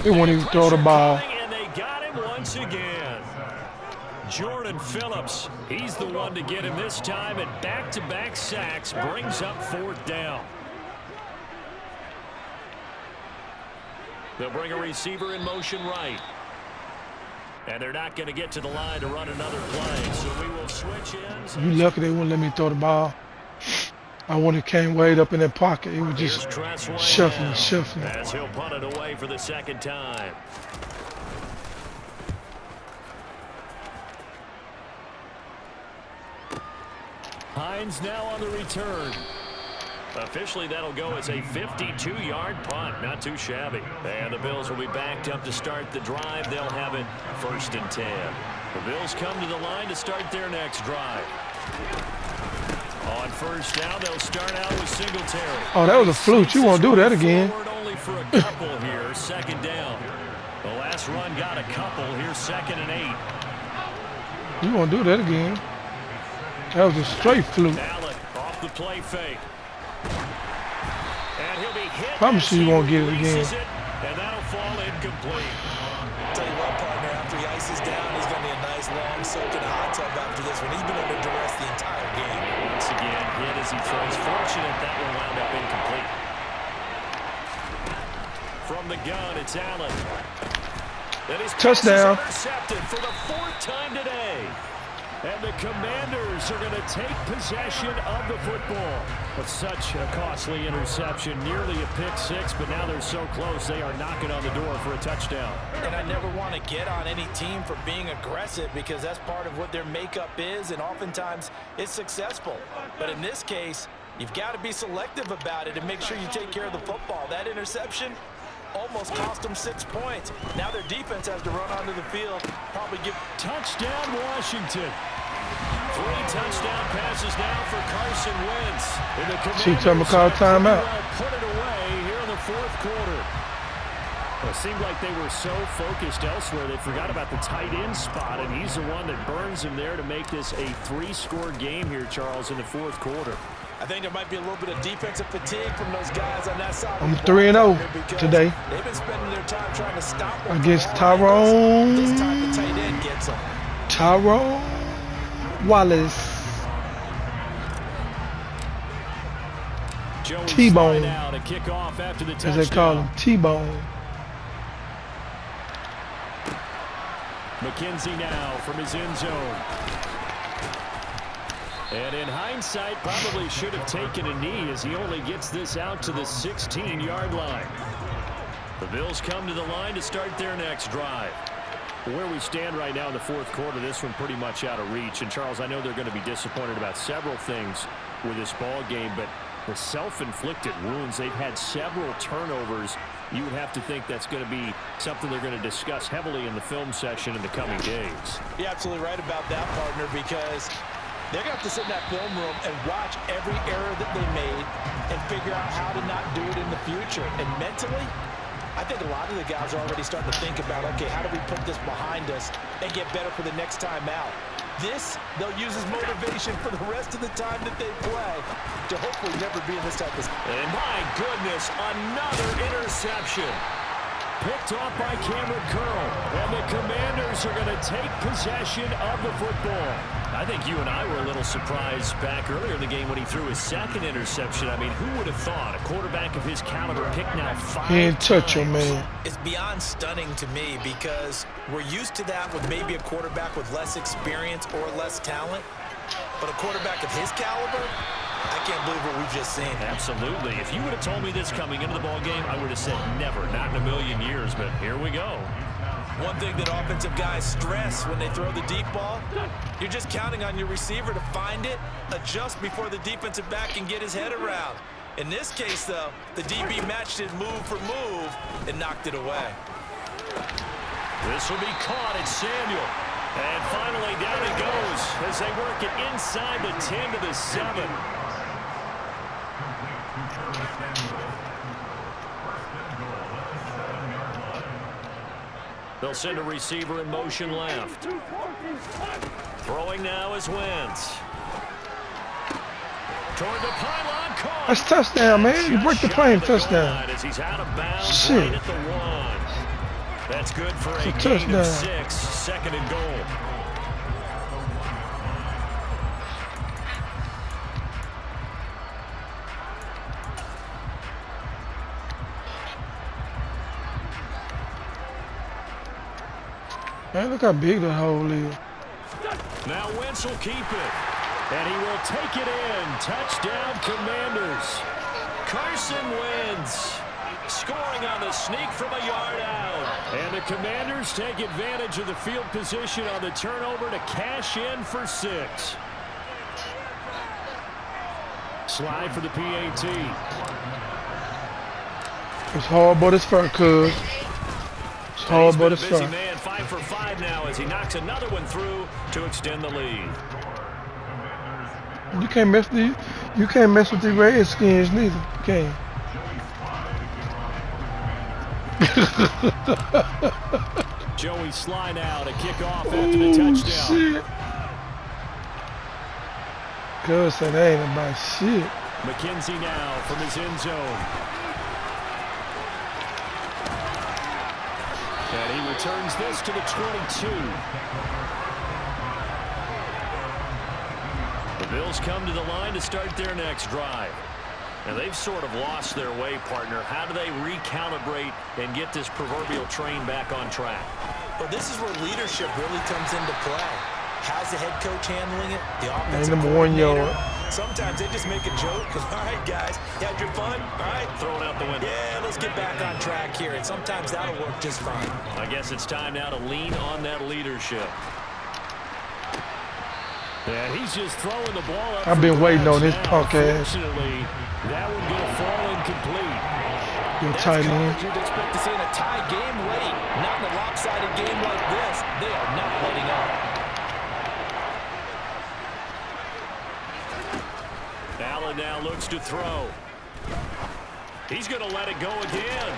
They won't even throw the ball. And they got him once again. Jordan Phillips, he's the one to get him this time, and back-to-back sacks brings up 4th down. They'll bring a receiver in motion right. And they're not going to get to the line to run another play, so we will switch ends. You lucky they wouldn't let me throw the ball. I wouldn't have came way up in that pocket. It was just shuffling. As he'll punt it away for the 2nd time. Hines now on the return. Officially, that'll go as a 52-yard punt. Not too shabby. And the Bills will be backed up to start the drive. They'll have it 1st and 10. The Bills come to the line to start their next drive. On first down, they'll start out with Singletary. Oh, that was a fluke. You won't do that again. Only for a couple here. 2nd down. The last run got a couple. Here's 2nd and 8. You won't do that again. That was a straight fluke. Allen off the play fake. And he'll be hit. Promise you won't get it again. And that'll fall incomplete. Tell you what, partner, after he ices down, he's going to need a nice long soak in a hot tub after this one. He's been under duress the entire game. Once again, hit as he throws. Fortunate that will wound up incomplete. From the gun, it's Allen. And his touchdown. Intercepted for the 4th time today. And the Commanders are going to take possession of the football. But such a costly interception, nearly a pick 6, but now they're so close they are knocking on the door for a touchdown. And I never want to get on any team for being aggressive because that's part of what their makeup is, and oftentimes it's successful. But in this case, you've got to be selective about it and make sure you take care of the football. That interception almost cost them 6 points. Now their defense has to run onto the field, probably give touchdown Washington. 3 touchdown passes now for Carson Wentz. She told me to call timeout. Put it away here in the 4th quarter. Well, it seemed like they were so focused elsewhere they forgot about the tight end spot, and he's the one that burns him there to make this a 3-score game here, Charles, in the 4th quarter. I think there might be a little bit of defensive fatigue from those guys on that side. I'm 3-0 today. They've been spending their time trying to stop them against Tyrone. This time the tight end gets them. Tyrone Wallace. T-Bone, as they call him, T-Bone. McKenzie now from his end zone. And in hindsight, probably should have taken a knee as he only gets this out to the 16-yard line. The Bills come to the line to start their next drive. Where we stand right now in the fourth quarter, this one pretty much out of reach. And, Charles, I know they're going to be disappointed about several things with this ball game, but the self-inflicted wounds, they've had several turnovers. You would have to think that's going to be something they're going to discuss heavily in the film session in the coming days. You're absolutely right about that, partner, because they're going to have to sit in that film room and watch every error that they made and figure out how to not do it in the future. And mentally, I think a lot of the guys are already starting to think about, okay, how do we put this behind us and get better for the next time out? This, they'll use as motivation for the rest of the time that they play to hopefully never be in this type of... And my goodness, another interception. Picked off by Cameron Curl. And the Commanders are going to take possession of the football. I think you and I were a little surprised back earlier in the game when he threw his second interception. I mean, who would have thought a quarterback of his caliber picked now 5 He ain't touch him, times? man. It's beyond stunning to me because we're used to that with maybe a quarterback with less experience or less talent. But a quarterback of his caliber, I can't believe what we've just seen. Absolutely. If you would have told me this coming into the ball game, I would have said never, not in a million years, but here we go. One thing that offensive guys stress when they throw the deep ball, you're just counting on your receiver to find it, adjust before the defensive back can get his head around. In this case, though, the DB matched it move for move and knocked it away. This will be caught at Samuel. And finally, down it goes as they work it inside the 10 to the 7. They'll send a receiver in motion left. Throwing now is Wentz. Toward the pylon, caught. That's touchdown, man. You break the play and touchdown. As he's out of bounds Shit. right at the 1. That's good for a It's a gain touchdown. of 6, second and goal. Man, look how big the hole is. Now Wentz will keep it. And he will take it in. Touchdown, Commanders. Carson Wentz scoring on the sneak from a yard out. And the Commanders take advantage of the field position on the turnover to cash in for 6. Slide for the PAT. It's hard, but it's fair, cuz. It's hard, but it's He's been a fair. busy man, 5 for 5 now as he knocks another one through to extend the lead. You can't mess with the Redskins neither. You can't. Joey slide out, a kickoff after the touchdown. Shit. Cuz said that ain't about shit. McKenzie now from his end zone. And he returns this to the 22. The Bills come to the line to start their next drive. And they've sort of lost their way, partner. How do they recalibrate and get this proverbial train back on track? Well, this is where leadership really comes into play. How's the head coach handling it? The offensive number 1 coordinator? yard. Sometimes they just make a joke. All right, guys, you had your fun? All right. Throw it out the window. Yeah, let's get back on track here. And sometimes that'll work just fine. I guess it's time now to lean on that leadership. And he's just throwing the ball up. I've been waiting on this punk ass. Fortunately, that one going to fall incomplete. Your That's tight coverage end. you'd expect to see in a tie game late. Not in a lopsided game like this. They are not letting up. Allen now looks to throw. He's going to let it go again.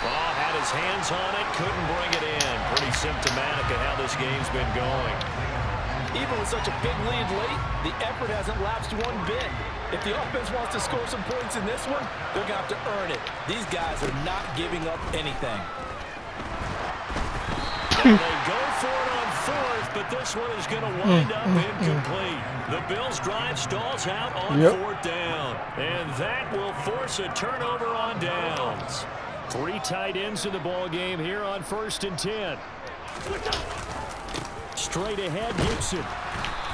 Oh, had his hands on it, couldn't bring it in. Pretty symptomatic of how this game's been going. Even with such a big lead late, the effort hasn't lapsed one bit. If the offense wants to score some points in this one, they're going to have to earn it. These guys are not giving up anything. And they go for it on 4th, but this one is going to wind up incomplete. The Bills' drive stalls out on 4th down. And that will force a turnover on downs. 3 tight ends in the ball game here on 1st and 10. Straight ahead, Gibson.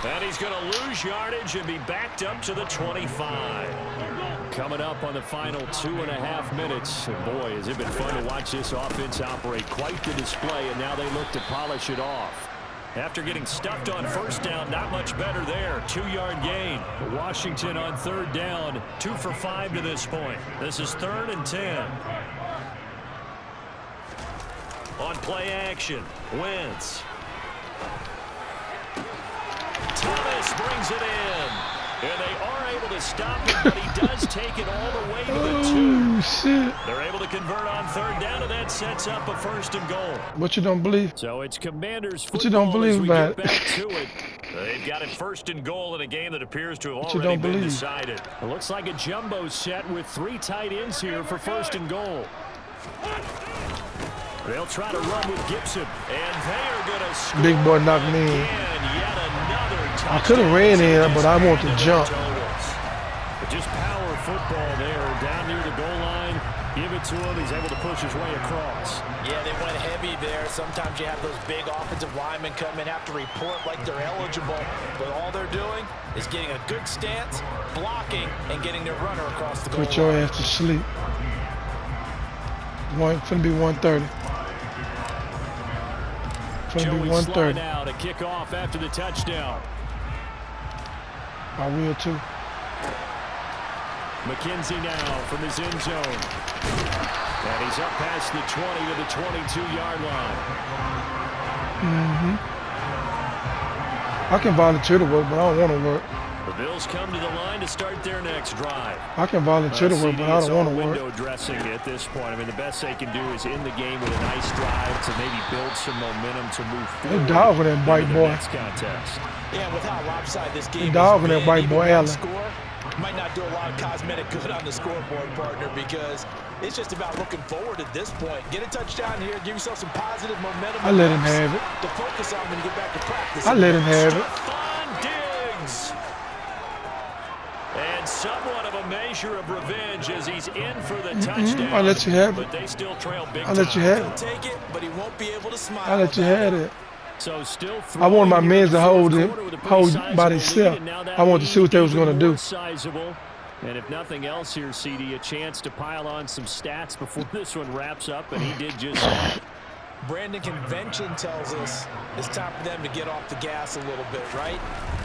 And he's going to lose yardage and be backed up to the 25. Coming up on the final 2.5 minutes. And boy, has it been fun to watch this offense operate. Quite the display, and now they look to polish it off. After getting stuffed on first down, not much better there. 2-yard gain. Washington on third down, 2 for 5 to this point. This is 3rd and 10. On play action, Wentz. Thomas brings it in. And they are able to stop him, but he does take it all the way to the 2. Shit. They're able to convert on third down, and that sets up a 1st and goal. What you don't believe? So it's Commanders football. What you don't believe as we about get it? back to it. They've got it 1st and goal in a game that appears to have What you already don't been believe? decided. It looks like a jumbo set with 3 tight ends here for 1st and goal. They'll try to run with Gibson, and they are going to score. Big boy knocked me in. Yet another I could have ran in, but I want to jump. But just power football there, down near the goal line. Give it to him. He's able to push his way across. Yeah, they went heavy there. Sometimes you have those big offensive linemen come in, have to report like they're eligible. But all they're doing is getting a good stance, blocking, and getting their runner across the goal line. Put your ass to sleep. Finna be 130. Finna be 130. Now to kick off after the touchdown. I will too. McKenzie now from his end zone. And he's up past the 20 to the 22-yard line. I can volunteer to work, but I don't want to work. The Bills come to the line to start their next drive. I can volunteer to work, but I don't want to work. Window dressing at this point. I mean, the best they can do is in the game with a nice drive to maybe build some momentum to move forward. They dogging that white boy. Next contest. Yeah, with how lopsided this game They is, dogging that white boy Allen. Might not do a lot of cosmetic good on the scoreboard, partner, because it's just about looking forward at this point. Get a touchdown here, give yourself some positive momentum. I let him have it. To focus on when you get back to practice. I let him have it. Stephon Diggs. And somewhat of a measure of revenge as he's in for the touchdown. I'll let you have it. But they still trail big I'll let you have it. He'll take it, but he won't be able to smile. I'll let you have it. So still I wanted my men to hold by themselves. I wanted to see what they was going to do. Sizable. And if nothing else here, CD, a chance to pile on some stats before this one wraps up, and he did just that. Brandon, convention tells us it's time for them to get off the gas a little bit, right?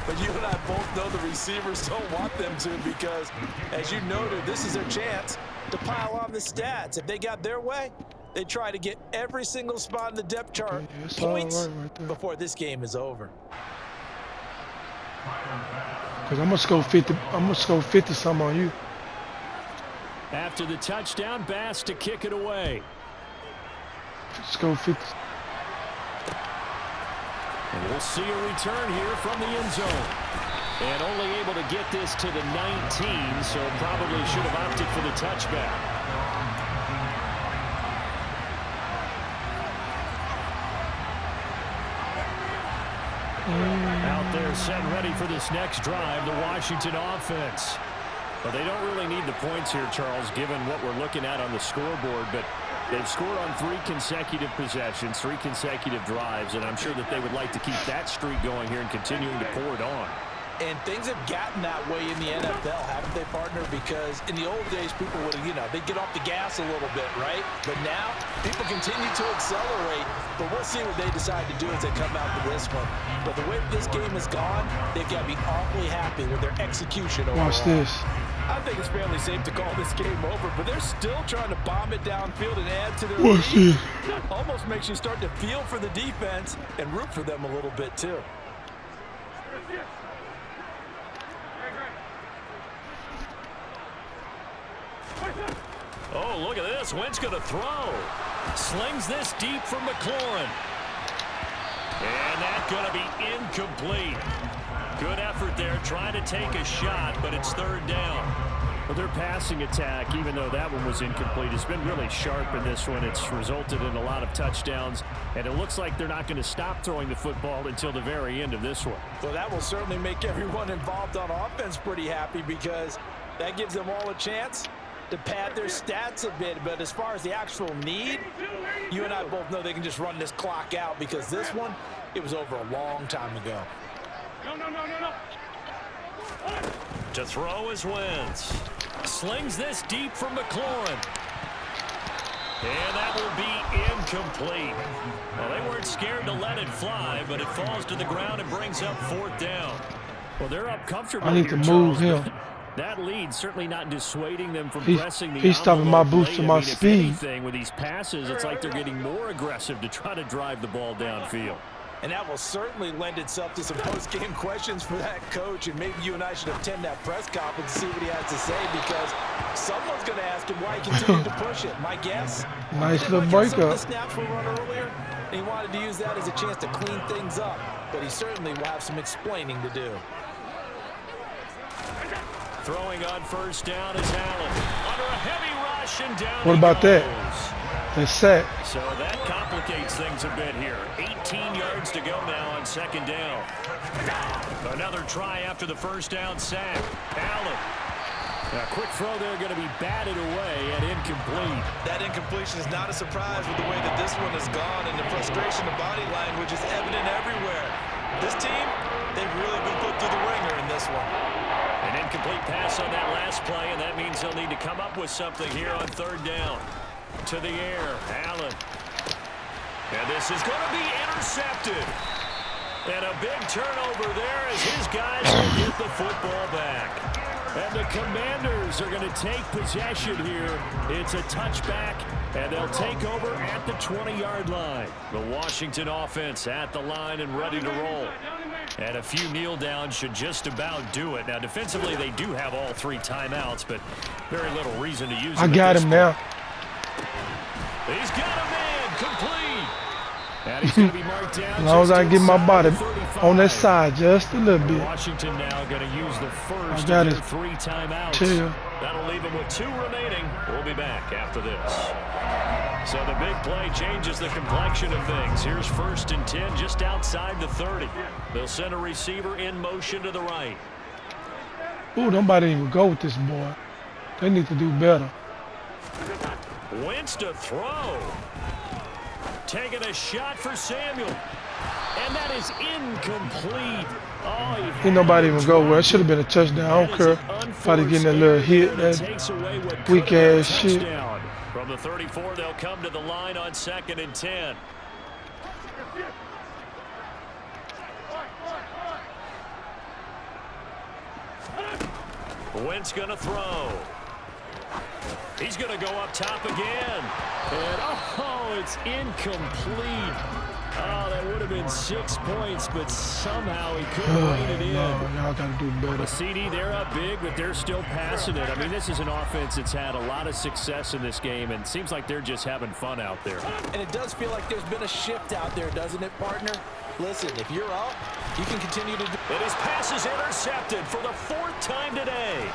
But you and I both know the receivers don't want them to because, as you noted, this is their chance to pile on the stats. If they got their way, they try to get every single spot in the depth chart points before this game is over. Because I'm going to score 50. I'm going to score 50 something on you. After the touchdown, Bass to kick it away. Score 50. And we'll see a return here from the end zone. And only able to get this to the 19, so probably should have opted for the touchback. Out there set and ready for this next drive, the Washington offense. But they don't really need the points here, Charles, given what we're looking at on the scoreboard. But they've scored on 3 consecutive possessions, 3 consecutive drives, and I'm sure that they would like to keep that streak going here and continuing to pour it on. And things have gotten that way in the NFL, haven't they, partner? Because in the old days, people would, they'd get off the gas a little bit, right? But now, people continue to accelerate. But we'll see what they decide to do as they come out to this one. But the way this game has gone, they've got to be awfully happy with their execution overall. Watch this. I think it's fairly safe to call this game over, but they're still trying to bomb it downfield and add to their Watch lead. this. Almost makes you start to feel for the defense and root for them a little bit, too. Oh, look at this. Wentz going to throw. Slings this deep from McLaurin. And that's going to be incomplete. Good effort there, trying to take a shot, but it's 3rd down. Well, their passing attack, even though that one was incomplete, has been really sharp in this one. It's resulted in a lot of touchdowns, and it looks like they're not going to stop throwing the football until the very end of this one. Well, that will certainly make everyone involved on offense pretty happy because that gives them all a chance to pad their stats a bit. But as far as the actual need, you and I both know they can just run this clock out because this one, it was over a long time ago. To throw is Wentz. Slings this deep from McLaurin. And that will be incomplete. Well, they weren't scared to let it fly, but it falls to the ground and brings up 4th down. Well, they're up comfortably. I need to move him. That lead certainly not dissuading them from pressing the He's stopping my boost to my speed. If anything, with these passes, it's like they're getting more aggressive to try to drive the ball downfield. And that will certainly lend itself to some post-game questions for that coach. And maybe you and I should attend that press conference and see what he has to say, because someone's going to ask him why he continued to push it. My guess? Nice little breakup. Snaps were run earlier, and he wanted to use that as a chance to clean things up. But he certainly will have some explaining to do. Throwing on 1st down is Allen. Under a heavy rush and down. What about that? They set. So that complicates things a bit here. 18 yards to go now on 2nd down. Another try after the 1st down sack. Allen. A quick throw there, going to be batted away and incomplete. That incompletion is not a surprise with the way that this one has gone, and the frustration of body language is evident everywhere. This team, they've really been put through the ringer in this one. An incomplete pass on that last play, and that means they'll need to come up with something here on 3rd down. To the air, Allen. And this is going to be intercepted. And a big turnover there as his guys will get the football back. And the Commanders are going to take possession here. It's a touchback, and they'll take over at the 20-yard line. The Washington offense at the line and ready to roll. And a few kneel downs should just about do it. Now, defensively, they do have all 3 timeouts, but very little reason to use them. I got him now. He's got a man complete. And he's going to be marked down. As long as I get my body on that side just a little bit. Washington now going to use the first of their 3 timeouts. Chill. That'll leave them with 2 remaining. We'll be back after this. So the big play changes the complexion of things. Here's 1st and 10 just outside the 30. They'll send a receiver in motion to the right. Ooh, nobody even go with this boy. They need to do better. Wentz to throw. Taking a shot for Samuel. And that is incomplete. Oh, Ain't nobody even go where. It should have been a touchdown. I don't care if I getting that little hit, that weak ass shit. From the 34, they'll come to the line on 2nd and 10. Wentz gonna throw. He's going to go up top again. And, oh, it's incomplete. Oh, that would have been 6 points, but somehow he couldn't rein it in. No, y'all got to do better. CD, they're up big, but they're still passing it. I mean, this is an offense that's had a lot of success in this game, and it seems like they're just having fun out there. And it does feel like there's been a shift out there, doesn't it, partner? Listen, if you're up, you can continue to do. And his pass is intercepted for the 4th time today.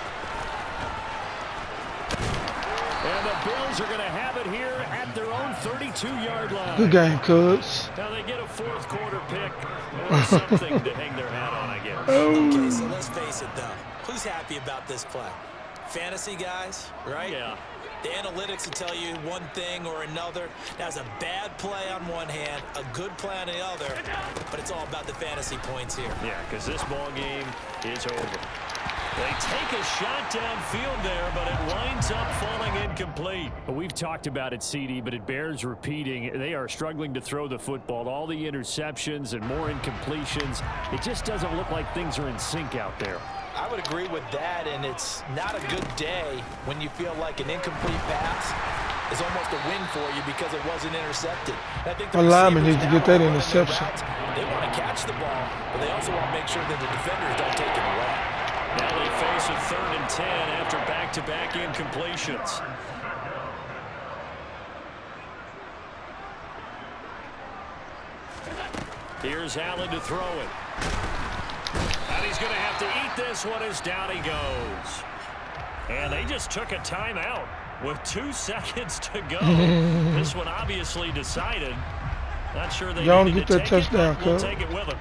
And the Bills are going to have it here at their own 32-yard line. Good game, cuz. Now they get a 4th quarter pick or something to hang their hat on, I guess. Okay, so let's face it, though. Who's happy about this play? Fantasy guys, right? Yeah. The analytics will tell you one thing or another. That's a bad play on one hand, a good play on the other, but it's all about the fantasy points here. Yeah, because this ball game is over. They take a shot downfield there, but it winds up falling incomplete. Well, we've talked about it, CD, but it bears repeating. They are struggling to throw the football. All the interceptions and more incompletions. It just doesn't look like things are in sync out there. I would agree with that, and it's not a good day when you feel like an incomplete pass is almost a win for you because it wasn't intercepted. I think the lineman needs to get that interception. They want to catch the ball, but they also want to make sure that the defenders don't take it away. Now they face a 3rd and 10 after back-to-back incompletions. Here's Allen to throw it. And he's going to have to eat this one as down he goes. And they just took a timeout with 2 seconds to go. This one obviously decided. Not sure they needed to take touchdown, it, we'll take it with them.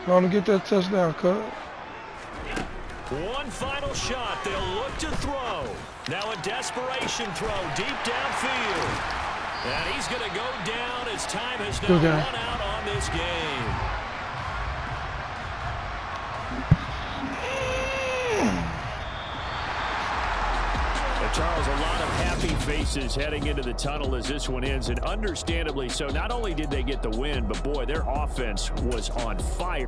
Want to get that touchdown, cuz. One final shot. They'll look to throw. Now a desperation throw deep downfield. And he's going to go down as time has now Good guy. run out on this game. Charles, a lot of happy faces heading into the tunnel as this one ends, and understandably so. Not only did they get the win, but boy, their offense was on fire.